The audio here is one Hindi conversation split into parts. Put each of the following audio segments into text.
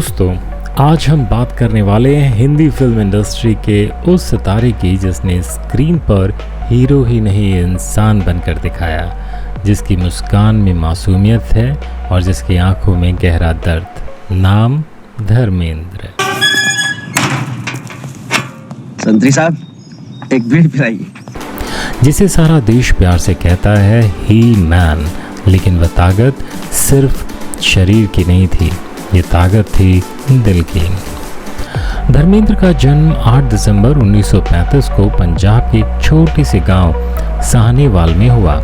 दोस्तों, आज हम बात करने वाले हैं हिंदी फिल्म इंडस्ट्री के उस सितारे की जिसने स्क्रीन पर हीरो ही नहीं इंसान बनकर दिखाया, जिसकी मुस्कान में मासूमियत है और जिसकी आंखों में गहरा दर्द। नाम धर्मेंद्र। संतरी साहब, एक बीड़ पिलाइए। जिसे सारा देश प्यार से कहता है ही मैन, लेकिन वह ताकत सिर्फ शरीर की नहीं थी, ये ताकत थी दिल की। धर्मेंद्र का जन्म 8 दिसंबर 1935 को पंजाब के एक छोटे से गांव साहनेवाल में हुआ।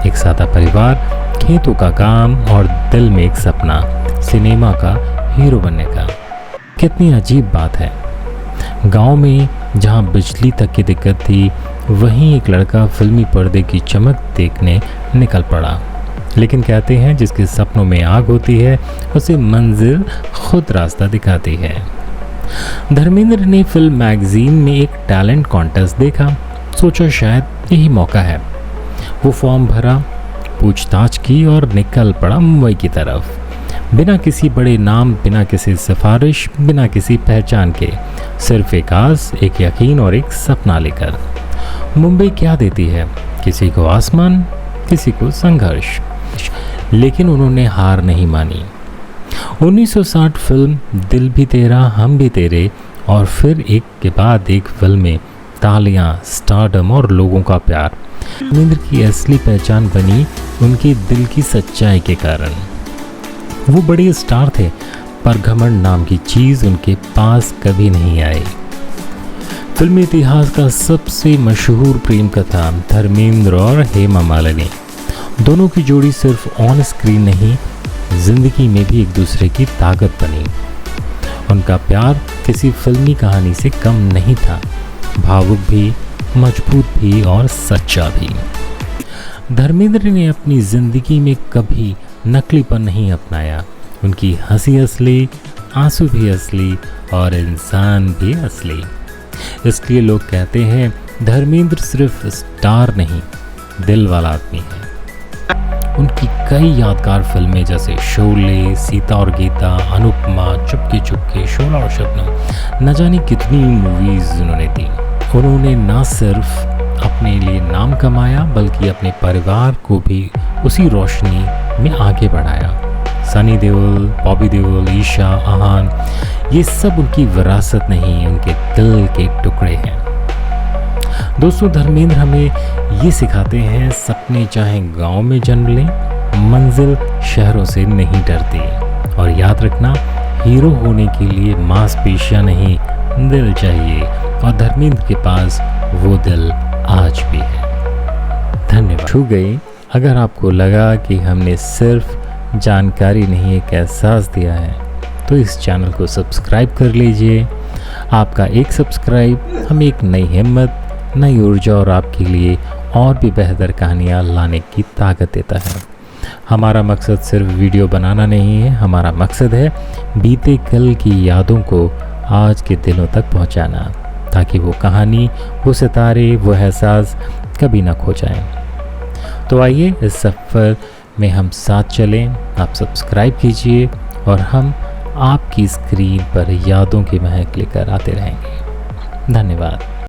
एक सादा परिवार, खेतों का काम और दिल में एक सपना, सिनेमा का हीरो बनने का। कितनी अजीब बात है, गांव में जहां बिजली तक की दिक्कत थी, वहीं एक लड़का फिल्मी पर्दे की चमक देखने निकल पड़ा। लेकिन कहते हैं जिसके सपनों में आग होती है, उसे मंजिल खुद रास्ता दिखाती है। धर्मेंद्र ने फिल्म मैगजीन में एक टैलेंट कॉन्टेस्ट देखा, सोचा शायद यही मौका है। वो फॉर्म भरा, पूछताछ की और निकल पड़ा मुंबई की तरफ। बिना किसी बड़े नाम, बिना किसी सिफारिश, बिना किसी पहचान के, सिर्फ एक आस, एक यकीन और एक सपना लेकर। मुंबई क्या देती है, किसी को आसमान, किसी को संघर्ष, लेकिन उन्होंने हार नहीं मानी। 1960 फिल्म दिल भी तेरा हम भी तेरे और फिर एक के बाद एक फिल्में, तालियां, स्टारडम और लोगों का प्यार। धर्मेंद्र की असली पहचान बनी उनके दिल की सच्चाई के कारण। वो बड़े स्टार थे, पर घमंड नाम की चीज़ उनके पास कभी नहीं आई। फिल्म इतिहास का सबसे मशहूर प्रेम कथा धर्मेंद्र और हेमा मालिनी। दोनों की जोड़ी सिर्फ ऑन स्क्रीन नहीं, जिंदगी में भी एक दूसरे की ताकत बनी। उनका प्यार किसी फिल्मी कहानी से कम नहीं था, भावुक भी, मजबूत भी और सच्चा भी। धर्मेंद्र ने अपनी जिंदगी में कभी नकलीपन नहीं अपनाया। उनकी हंसी असली, आंसू भी असली और इंसान भी असली। इसलिए लोग कहते हैं धर्मेंद्र सिर्फ स्टार नहीं, दिल वाला आदमी है। उनकी कई यादगार फिल्में जैसे शोले, सीता और गीता, अनुपमा, चुपके चुपके, शोला और शबनम, न जाने कितनी मूवीज उन्होंने दी। उन्होंने न सिर्फ अपने लिए नाम कमाया, बल्कि अपने परिवार को भी उसी रोशनी में आगे बढ़ाया। सनी देओल, बॉबी देओल, ईशा, आहान, ये सब उनकी विरासत नहीं, उनके दिल के टुकड़े हैं। दोस्तों, धर्मेंद्र हमें ये सिखाते हैं, सपने चाहे गांव में जन्म लें, मंजिल शहरों से नहीं डरती। और याद रखना, हीरो होने के लिए मांसपेशियां नहीं, दिल चाहिए, और धर्मेंद्र के पास वो दिल आज भी है। धन्यवाद। छू गई। अगर आपको लगा कि हमने सिर्फ जानकारी नहीं, एक एहसास दिया है, तो इस चैनल को सब्सक्राइब कर लीजिए। आपका एक सब्सक्राइब हमें एक नई हिम्मत, नई ऊर्जा और आपके लिए और भी बेहतर कहानियाँ लाने की ताकत देता है। हमारा मकसद सिर्फ वीडियो बनाना नहीं है, हमारा मकसद है बीते कल की यादों को आज के दिलों तक पहुँचाना, ताकि वो कहानी, वो सितारे, वो एहसास कभी ना खो जाएं। तो आइए इस सफ़र में हम साथ चलें। आप सब्सक्राइब कीजिए और हम आपकी स्क्रीन पर यादों की महक लेकर आते रहेंगे। धन्यवाद।